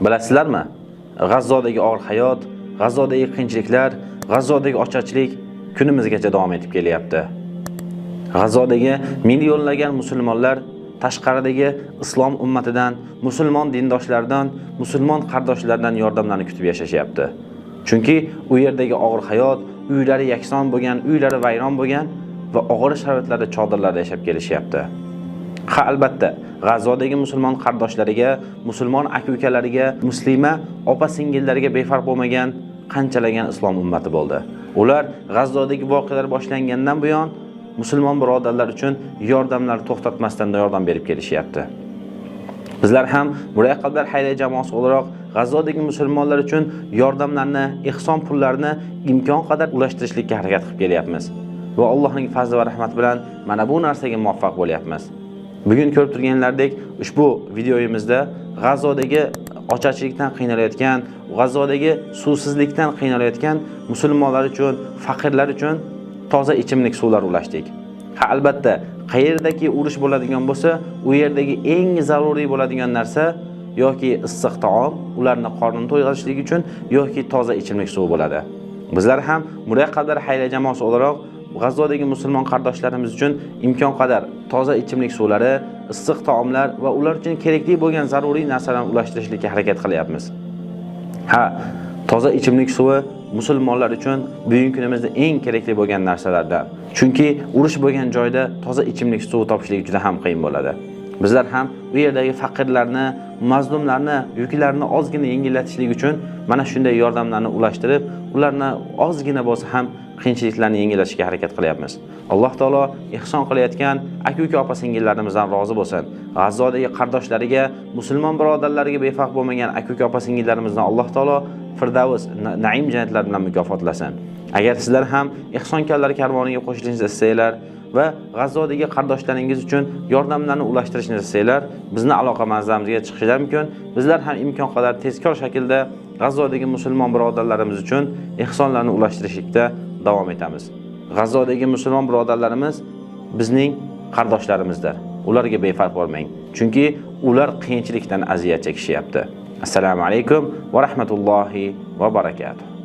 Bilasizlarmi? G'azzodagi og'ir hayot, G'azzodagi qiyinchiliklar, G'azzodagi ocharchilik kunimizgacha davom etib kelyapti. G'azzodagi millionlagan musulmonlar tashqaridagi islom ummatidan, musulmon dindoshlardan, musulmon qardoshlardan yordamlarni kutib yashashyapti. Chunki u yerdagi og'ir hayot, uylari yakson bo'lgan, uylari vayron bo'lgan va og'ir sharoitlarda chodirlarda yashab kelishyapti. Ha, albatta, G'azzodagi musulmon qardoshlariga, musulmon aka-ukalariga, muslima opa-singillariga befarq bo'lmagan qanchalagan islom ummati bo'ldi. Ular G'azzodagi voqealar boshlangandan buyon musulmon birodarlar uchun yordamlar to'xtatmasdan yordam berib kelishyapti. Bizlar ham Buray Qalblar xayriya jamoasi o'laroq G'azzodagi musulmonlar uchun yordamlarni, ihson pullarini imkon qadar ulashtirishga harakat qilib kelyapmiz. Va Allohning fazli va rahmati bilan mana bu narsaga muvaffaq bo'lyapmiz. Bugun ko'rib turganlardek ushbu videoyimizda G'azzodagi ocharchilikdan qiynalayotgan, G'azzodagi suvsizlikdan qiynalayotgan musulmonlar uchun, faqirlar uchun toza ichimlik suvlar ulashdik. Ha, albatta, qayerdagi urush bo'ladigan bo'lsa, u yerdagi eng zaruriy bo'ladigan narsa yoki issiq taom, ularni qornini to'yg'izishlik uchun yoki toza ichimlik suvi bo'ladi. Bizlar ham Buray Qalblar xayriya jamoasi o'laroq G'azzodagi musulmon qardoshlarimiz uchun imkon qadar toza ichimlik suvlari, issiq taomlar va ular uchun kerakli bo'lgan zaruriy narsalarni ulashtirishga harakat qilyapmiz. Ha, toza ichimlik suvi musulmonlar uchun bugungi kunimizda eng kerakli bo'lgan narsalardan. Chunki urush bo'lgan joyda toza ichimlik suvi topishlik juda ham qiyin bo'ladi. Bizlar ham u yerdagi faqirlarni, mazlumlarni yuklarini ozgina yengillatishlik uchun mana shunday yordamlarni ulashtirib, ularni ozgina bo'lsa ham qiyinchiliklarni yengillashga harakat qilyapmiz. Alloh taolo ihson qilayotgan aka-uka opa-singillarimizdan rozi bo'lsin. G'azzodagi qardoshlariga, musulmon birodarlariga befarq bo'lmagan aka-uka opa-singillarimizdan Alloh taolo Firdavs, Naim jannatlar bilan mukofotlasin. Agar sizlar ham ihsonkorlar karvoniga qo'shilishni istaylar va G'azzodagi qardoshlaringiz uchun yordamlarni ulashtirishni istaylar, bizni aloqa manzilimizga chiqishlari mumkin. Bizlar ham imkon qadar tezkor shaklda G'azzodagi musulmon birodarlarimiz uchun ihsonlarni ulashtirishda davom etamiz. G'azzodagi musulmon birodarlarimiz bizning qardoshlarimizdir. Ularga befarq bo'lmang, chunki ular qiyinchilikdan aziyat chekishyapti. Assalomu alaykum va rahmatullohi va barakatuh.